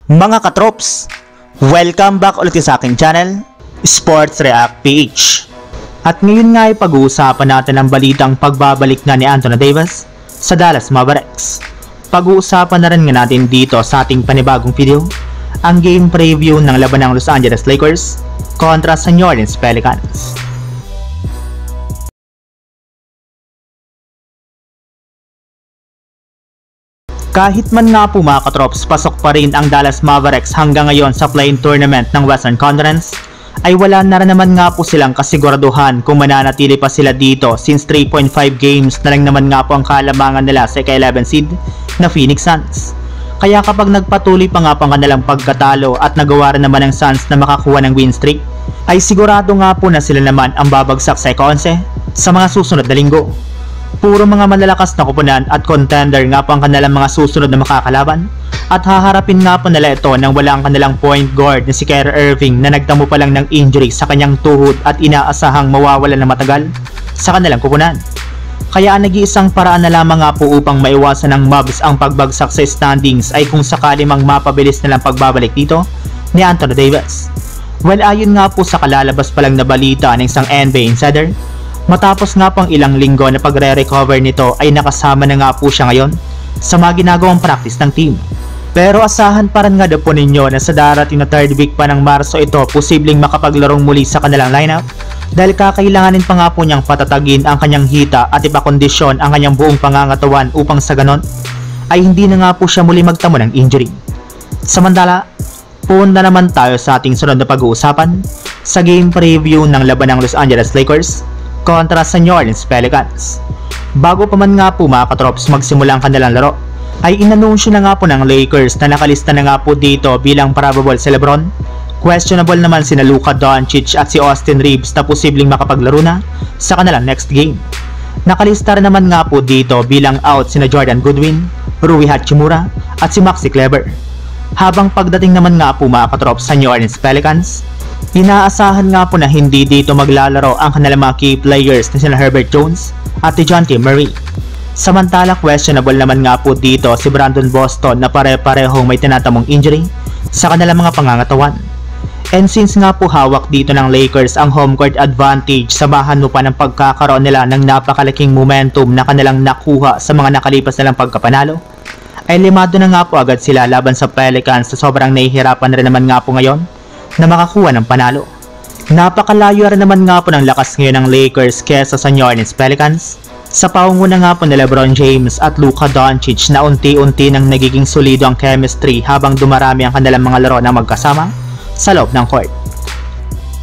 Mga katrops, welcome back ulit sa aking channel, Sports React PH. At ngayon nga ay pag-uusapan natin ang balitang pagbabalik na ni Anthony Davis sa Dallas Mavericks. Pag-uusapan na rin nga natin dito sa ating panibagong video ang game preview ng laban ng Los Angeles Lakers kontra sa New Orleans Pelicans. Kahit man nga po mga katrops, pasok pa rin ang Dallas Mavericks hanggang ngayon sa play-in tournament ng Western Conference, ay wala na rin naman nga po silang kasiguraduhan kung mananatili pa sila dito since 3.5 games na lang naman nga po ang kalamangan nila sa ika-11 seed na Phoenix Suns. Kaya kapag nagpatuloy pa nga po ang kanilang pagkatalo at nagawa rin naman ng Suns na makakuha ng win streak, ay sigurado nga po na sila naman ang babagsak sa ika-11 sa mga susunod na linggo. Puro mga malalakas na koponan at contender nga po ang kanilang mga susunod na makakalaban, at haharapin nga po nila ito nang wala ang kanilang point guard na si Kyrie Irving na nagtamo pa lang ng injury sa kanyang tuhod at inaasahang mawawalan na matagal sa kanilang koponan. Kaya nag-iisang paraan na lamang nga po upang maiwasan ng Mavs ang pagbagsak sa standings ay kung sakali mang mapabilis nilang pagbabalik dito ni Anthony Davis. Well, ayon nga po sa kalalabas pa lang na balita ng isang NBA insider, matapos nga pang ilang linggo na pagre-recover nito ay nakasama na nga po siya ngayon sa mga ginagawang practice ng team. Pero asahan pa rin nga daw po ninyo na sa darating na 3rd week pa ng Marso ito posibleng makapaglarong muli sa kanilang lineup dahil kakailanganin pa nga po niyang patatagin ang kanyang hita at ipakondisyon ang kanyang buong pangangatawan upang sa ganon ay hindi na nga po siya muli magtamo ng injury. Samantala, punta naman tayo sa ating sunod na pag-uusapan sa game preview ng laban ng Los Angeles Lakers kontra sa New Orleans Pelicans. Bago pa man nga po mga katrops magsimula ang kanilang laro, ay inanunsyo na nga po ng Lakers na nakalista na nga po dito bilang probable si LeBron. Questionable naman sina Luka Doncic at si Austin Reeves na posibleng makapaglaro na sa kanilang next game. Nakalista rin naman nga po dito bilang out sina Jordan Goodwin, Rui Hachimura at si Maxi Kleber. Habang pagdating naman nga po mga katrops sa New Orleans Pelicans, inaasahan nga po na hindi dito maglalaro ang kanilang mga key players na sina Herbert Jones at DeJounte Murray. Samantala questionable naman nga po dito si Brandon Boston na pare-parehong may tinatamong injury sa kanilang mga pangangatawan. And since nga po hawak dito ng Lakers ang home court advantage, samahan mo pa ng pagkakaroon nila ng napakalaking momentum na kanilang nakuha sa mga nakalipas nilang pagkapanalo, ay limado na nga po agad sila laban sa Pelicans na sobrang nahihirapan rin naman nga po ngayon na makakuha ng panalo. Napakalayo rin naman nga po ng lakas ngayon ng Lakers kesa sa New Orleans Pelicans sa paunguna nga po ni LeBron James at Luka Doncic na unti-unti nang nagiging solido ang chemistry habang dumarami ang kanilang mga laro na magkasama sa loob ng court.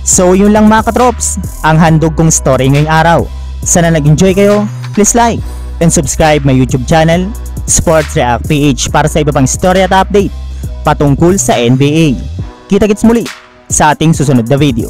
So yun lang mga katrops, ang handog kong story ngayong araw. Sana nag-enjoy kayo, please like and subscribe my YouTube channel, Sports React PH, para sa iba pang story at update patungkol sa NBA. Kita-kits muli sa ating susunod na video.